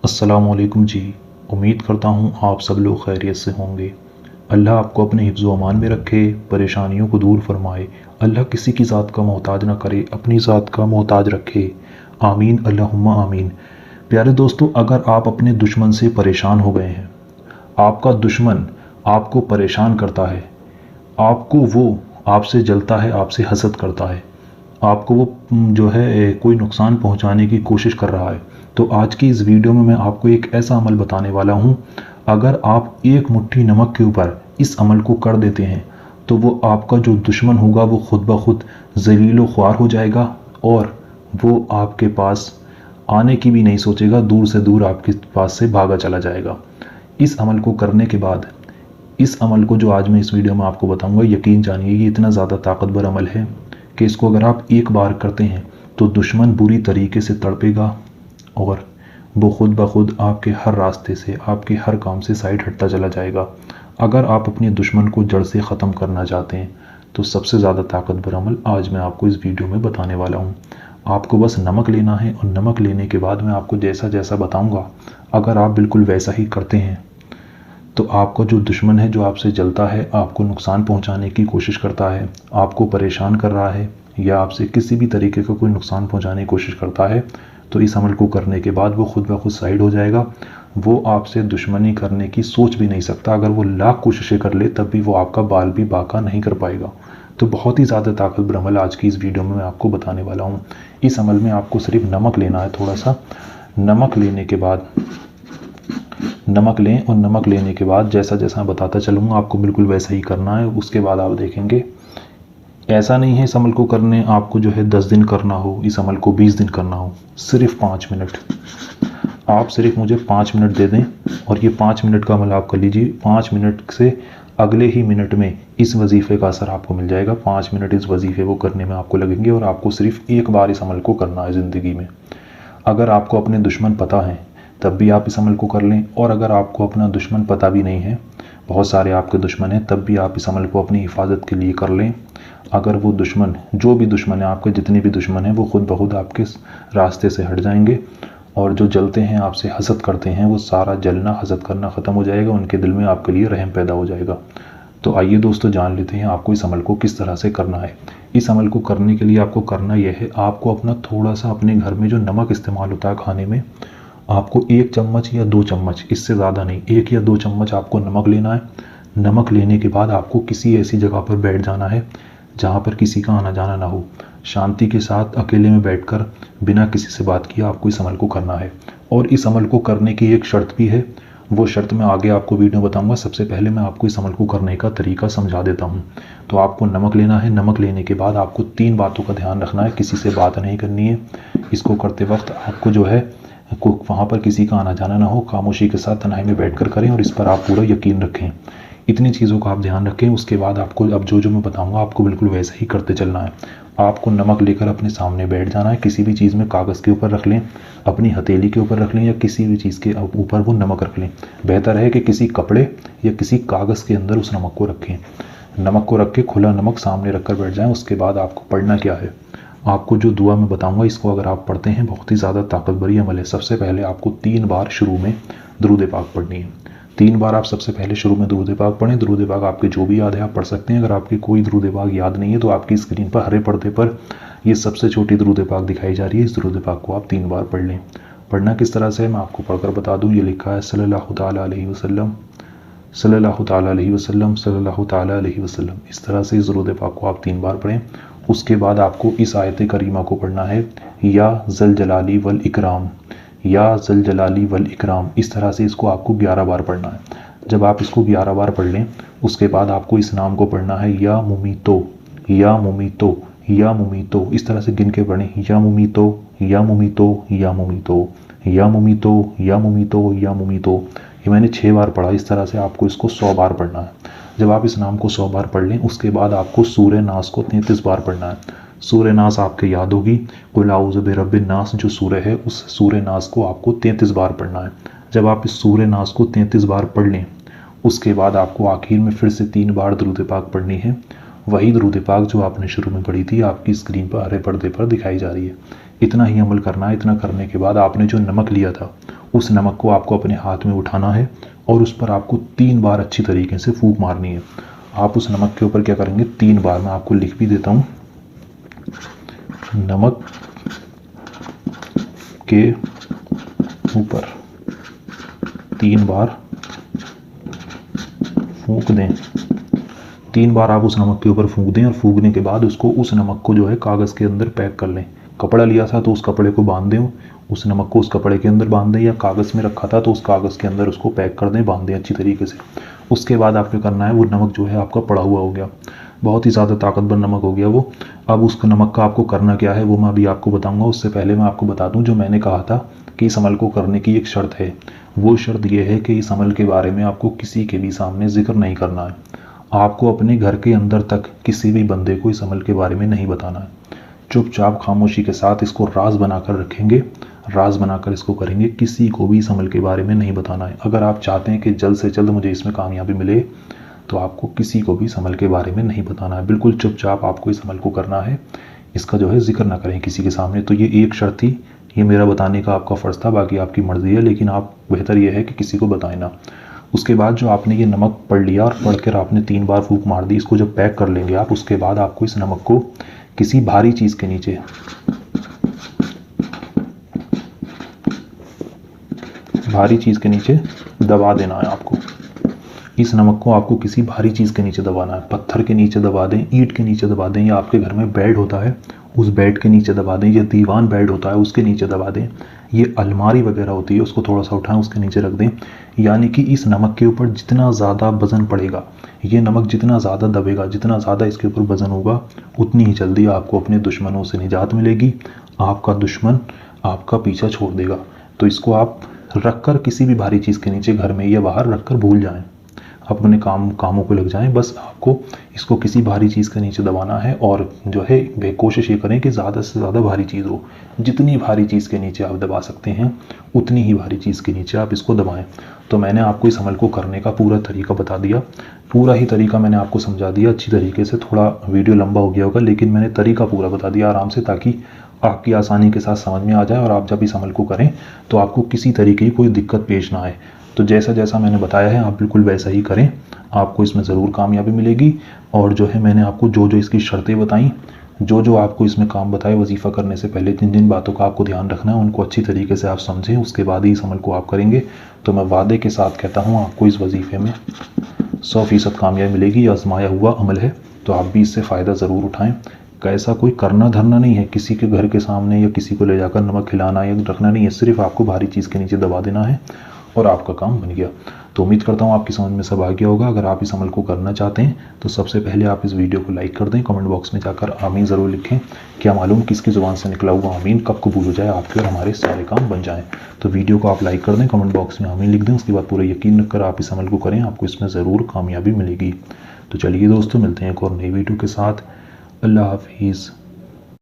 अस्सलामुअलैकुम जी। उम्मीद करता हूँ आप सब लोग खैरियत से होंगे। अल्लाह आपको अपने हिफ्ज़ व अमान में रखे, परेशानियों को दूर फरमाए। अल्लाह किसी की ज़ात का मोहताज ना करे, अपनी ज़ात का मोहताज रखे। आमीन अल्लाहुम्मा आमीन। प्यारे दोस्तों, अगर आप अपने दुश्मन से परेशान हो गए हैं, आपका दुश्मन आपको परेशान करता है, आपको वो आपसे जलता है, आपसे हसद करता है, आपको वो जो है कोई नुकसान पहुंचाने की कोशिश कर रहा है, तो आज की इस वीडियो में मैं आपको एक ऐसा अमल बताने वाला हूं। अगर आप एक मुट्ठी नमक के ऊपर इस अमल को कर देते हैं तो वो आपका जो दुश्मन होगा वो खुद ब खुद जलील व ख्वार हो जाएगा और वो आपके पास आने की भी नहीं सोचेगा, दूर से दूर आपके पास से भागा चला जाएगा। इस अमल को करने के बाद, इस अमल को जो आज मैं इस वीडियो में आपको बताऊंगा, यकीन जानिए ये इतना ज़्यादा ताकतवर अमल है कि इसको अगर आप एक बार करते हैं तो दुश्मन बुरी तरीके से तड़पेगा और वो खुद ब खुद आपके हर रास्ते से, आपके हर काम से साइड हटता चला जाएगा। अगर आप अपने दुश्मन को जड़ से ख़त्म करना चाहते हैं तो सबसे ज़्यादा ताकतवर अमल आज मैं आपको इस वीडियो में बताने वाला हूँ। आपको बस नमक लेना है और नमक लेने के बाद मैं आपको जैसा जैसा बताऊँगा, अगर आप बिल्कुल वैसा ही करते हैं तो आपका जो दुश्मन है, जो आपसे जलता है, आपको नुकसान पहुंचाने की कोशिश करता है, आपको परेशान कर रहा है या आपसे किसी भी तरीके का कोई नुकसान पहुंचाने की कोशिश करता है, तो इस अमल को करने के बाद वो खुद ब खुद साइड हो जाएगा। वो आपसे दुश्मनी करने की सोच भी नहीं सकता। अगर वो लाख कोशिशें कर ले तब भी वो आपका बाल भी बाका नहीं कर पाएगा। तो बहुत ही ज़्यादा ताकतवर अमल आज की इस वीडियो में मैं आपको बताने वाला हूँ। इस अमल में आपको सिर्फ नमक लेना है, थोड़ा सा नमक लेने के बाद, नमक लें और नमक लेने के बाद जैसा जैसा मैं बताता चलूँगा आपको बिल्कुल वैसा ही करना है। उसके बाद आप देखेंगे, ऐसा नहीं है इस अमल को करने आपको जो है 10 दिन करना हो, इस अमल को 20 दिन करना हो, सिर्फ 5 मिनट। आप सिर्फ मुझे 5 मिनट दे दें और ये 5 मिनट का अमल आप कर लीजिए। 5 मिनट से अगले ही मिनट में इस वजीफ़े का असर आपको मिल जाएगा। 5 मिनट इस वजीफ़े को करने में आपको लगेंगे और आपको सिर्फ एक बार इस अमल को करना है ज़िंदगी में। अगर आपको अपने दुश्मन पता है तब भी आप इस अमल को कर लें, और अगर आपको अपना दुश्मन पता भी नहीं है, बहुत सारे आपके दुश्मन हैं, तब भी आप इस अमल को अपनी हिफाजत के लिए कर लें। अगर वो दुश्मन, जो भी दुश्मन है, आपके जितने भी दुश्मन हैं, वो खुद ब खुद आपके रास्ते से हट जाएंगे और जो जलते हैं, आपसे हसद करते हैं, वो सारा जलना, हसद करना ख़त्म हो जाएगा। उनके दिल में आपके लिए रहम पैदा हो जाएगा। तो आइए दोस्तों, जान लेते हैं आपको इस अमल को किस तरह से करना है। इस अमल को करने के लिए आपको करना यह है, आपको अपना थोड़ा सा अपने घर में जो नमक इस्तेमाल होता है खाने में, आपको 1 चम्मच या 2 चम्मच, इससे ज़्यादा नहीं, 1 या 2 चम्मच आपको नमक लेना है। नमक लेने के बाद आपको किसी ऐसी जगह पर बैठ जाना है जहाँ पर किसी का आना जाना ना हो। शांति के साथ अकेले में बैठकर बिना किसी से बात किए आपको इस अमल को करना है। और इस अमल को करने की एक शर्त भी है, वो शर्त मैं आगे आपको वीडियो बताऊंगा। सबसे पहले मैं आपको इस अमल को करने का तरीका समझा देता हूँ। तो आपको नमक लेना है। नमक लेने के बाद आपको 3 बातों का ध्यान रखना है। किसी से बात नहीं करनी है। इसको करते वक्त आपको जो है वहाँ पर किसी का आना जाना ना हो, खामोशी के साथ तन्हाई में बैठकर करें और इस पर आप पूरा यकीन रखें। इतनी चीज़ों का आप ध्यान रखें। उसके बाद आपको अब जो जो मैं बताऊंगा आपको बिल्कुल वैसा ही करते चलना है। आपको नमक लेकर अपने सामने बैठ जाना है। किसी भी चीज़ में, कागज़ के ऊपर रख लें, अपनी हथेली के ऊपर रख लें या किसी भी चीज़ के ऊपर वो नमक रख लें। बेहतर है कि किसी कपड़े या किसी कागज़ के अंदर उस नमक को रखें। नमक को रख के खुला नमक सामने रख कर बैठ जाएँ। उसके बाद आपको पढ़ना क्या है, आपको जो दुआ मैं बताऊंगा इसको अगर आप पढ़ते हैं, बहुत ही ज़्यादा ताकतवर अमल है। सबसे पहले आपको 3 बार शुरू में दुरूद पाक पढ़नी है। 3 बार आप सबसे पहले शुरू में दुरूद पाक पढ़ें। दुरूद पाक आपके जो भी याद है आप पढ़ सकते हैं। अगर आपकी कोई दुरूद पाक याद नहीं है तो आपकी स्क्रीन पर हरे पर्दे पर ये सबसे छोटी दुरूद पाक दिखाई जा रही है। इस दुरूद पाक को आप 3 बार पढ़ लें। पढ़ना किस तरह से है मैं आपको पढ़कर बता दूँ। ये लिखा है सल्लल्लाहु ताला अलैहि वसल्लम, सल्लल्लाहु ताला अलैहि वसल्लम, सल्लल्लाहु ताला अलैहि वसल्लम। इस तरह से इस दुरूद पाक को आप 3 बार पढ़ें। उसके बाद आपको इस आयत करीमा को पढ़ना है, या ज़ल जलाली वल इकराम, या ज़ल जलाली वल इकराम। इस तरह से इसको आपको 11 बार पढ़ना है। जब आप इसको 11 बार पढ़ लें, उसके बाद आपको इस नाम को पढ़ना है, या मुमीतो, या मुमीतो, या मुमीतो। इस तरह से गिन के पढ़ें, या मुमीतो, या मुमीतो, या मुमीतो, या मुमीतो, या मुमीतो, या मुमीतो। ये मैंने 6 बार पढ़ा। इस तरह से आपको इसको 100 बार पढ़ना है। जब आप इस नाम को 100 बार पढ़ लें, उसके बाद आपको सूरह नास को 33 बार पढ़ना है। सूरह नास आपके याद होगी, कुल औज़ु बिरब्बिन नास जो सूरह है, उस सूरह नास को आपको 33 बार पढ़ना है। जब आप इस सूरह नास को 33 बार पढ़ लें, उसके बाद आपको आखिर में फिर से 3 बार दुरूद पाक पढ़नी है। वही दुरूद पाक जो आपने शुरू में पढ़ी थी, आपकी स्क्रीन पर हरे पर्दे पर दिखाई जा रही है। इतना ही अमल करना है। इतना करने के बाद आपने जो नमक लिया था उस नमक को आपको अपने हाथ में उठाना है और उस पर आपको 3 बार अच्छी तरीके से फूंक मारनी है। आप उस नमक के ऊपर क्या करेंगे, 3 बार, मैं आपको लिख भी देता हूँ, नमक के ऊपर 3 बार फूंक दें। 3 बार आप उस नमक के ऊपर फूंक दें और फूंकने के बाद उस नमक को जो है कागज़ के अंदर पैक कर लें। कपड़ा लिया था तो उस कपड़े को बांध दें, उस नमक को उस कपड़े के अंदर बांध दें, या कागज़ में रखा था तो उस कागज़ के अंदर उसको पैक कर दें, बांध दें अच्छी तरीके से। उसके बाद आपको करना है, वो नमक जो है आपका पड़ा हुआ हो गया, बहुत ही ज़्यादा ताकतवर नमक हो गया वो। अब उस नमक का आपको करना क्या है वो मैं अभी आपको बताऊँगा। उससे पहले मैं आपको बता दूँ, जो मैंने कहा था कि इस अमल को करने की एक शर्त है, वो शर्त ये है कि इस अमल के बारे में आपको किसी के भी सामने जिक्र नहीं करना है। आपको अपने घर के अंदर तक किसी भी बंदे को इस अमल के बारे में नहीं बताना है। चुपचाप खामोशी के साथ इसको राज बनाकर रखेंगे, राज बनाकर इसको करेंगे, किसी को भी इस अमल के बारे में नहीं बताना है। अगर आप चाहते हैं कि जल्द से जल्द मुझे इसमें कामयाबी मिले तो आपको किसी को भी इस अमल के बारे में नहीं बताना है। बिल्कुल चुपचाप आपको इस अमल को करना है, इसका जो है जिक्र ना करें किसी के सामने। तो ये एक शर्त थी, ये मेरा बताने का आपका फ़र्ज़ था, बाकी आपकी मर्ज़ी है, लेकिन आप बेहतर ये है कि किसी को बताएं ना। उसके बाद जो आपने ये नमक पढ़ लिया और पढ़ कर आपने 3 बार फूंक मार दी, इसको जब पैक कर लेंगे आप, उसके बाद आपको इस नमक को किसी भारी चीज़ के नीचे, भारी चीज़ के नीचे दबा देना है आपको। इस नमक को आपको किसी भारी चीज़ के नीचे दबाना है। पत्थर के नीचे दबा दें, ईंट के नीचे दबा दें, या आपके घर में बेड होता है उस बेड के नीचे दबा दें, या दीवान बेड होता है उसके नीचे दबा दें, ये अलमारी वगैरह होती है उसको थोड़ा सा उठाएं उसके नीचे रख दें। यानी कि इस नमक के ऊपर जितना ज़्यादा वज़न पड़ेगा, ये नमक जितना ज़्यादा दबेगा, जितना ज़्यादा इसके ऊपर वज़न होगा, उतनी ही जल्दी आपको अपने दुश्मनों से निजात मिलेगी, आपका दुश्मन आपका पीछा छोड़ देगा। तो इसको आप रखकर किसी भी भारी चीज़ के नीचे घर में या बाहर रखकर भूल जाएं, अपने कामों को लग जाएं। बस आपको इसको किसी भारी चीज़ के नीचे दबाना है और जो है कोशिश ये करें कि ज़्यादा से ज़्यादा भारी चीज़ हो। जितनी भारी चीज़ के नीचे आप दबा सकते हैं उतनी ही भारी चीज़ के नीचे आप इसको दबाएं। तो मैंने आपको इस अमल को करने का पूरा तरीका बता दिया, पूरा ही तरीका मैंने आपको समझा दिया अच्छी तरीके से। थोड़ा वीडियो लंबा हो गया होगा, लेकिन मैंने तरीका पूरा बता दिया आराम से, ताकि आपकी आसानी के साथ समझ में आ जाए और आप जब इस अमल को करें तो आपको किसी तरीके की कोई दिक्कत पेश ना आए। तो जैसा जैसा मैंने बताया है आप बिल्कुल वैसा ही करें, आपको इसमें ज़रूर कामयाबी मिलेगी। और जो है मैंने आपको जो जो इसकी शर्तें बताई, जो जो आपको इसमें काम बताए, वजीफ़ा करने से पहले जिन जिन बातों का आपको ध्यान रखना है उनको अच्छी तरीके से आप समझें, उसके बाद ही इस अमल को आप करेंगे। तो मैं वादे के साथ कहता हूँ आपको इस वजीफ़े में 100% कामयाबी मिलेगी। आजमाया हुआ अमल है, तो आप भी इससे फ़ायदा ज़रूर उठाएँ। कैसा कोई करना धरना नहीं है, किसी के घर के सामने या किसी को ले जाकर नमक खिलाना या रखना नहीं है, सिर्फ आपको भारी चीज़ के नीचे दबा देना है और आपका काम बन गया। तो उम्मीद करता हूँ आपकी समझ में सब आ गया होगा। अगर आप इस अमल को करना चाहते हैं तो सबसे पहले आप इस वीडियो को लाइक कर दें, कमेंट बॉक्स में जाकर आमीन ज़रूर लिखें। क्या मालूम किसकी ज़ुबान से निकला हुआ आमीन कब कबूल हो जाए, आपके और हमारे सारे काम बन जाएँ। तो वीडियो को आप लाइक कर दें, कमेंट बॉक्स में आमीन लिख दें, उसके बाद पूरा यकीन रखकर आप इस अमल को करें, आपको इसमें ज़रूर कामयाबी मिलेगी। तो चलिए दोस्तों, मिलते हैं एक और नई वीडियो के साथ। अल्लाह हाफिज़।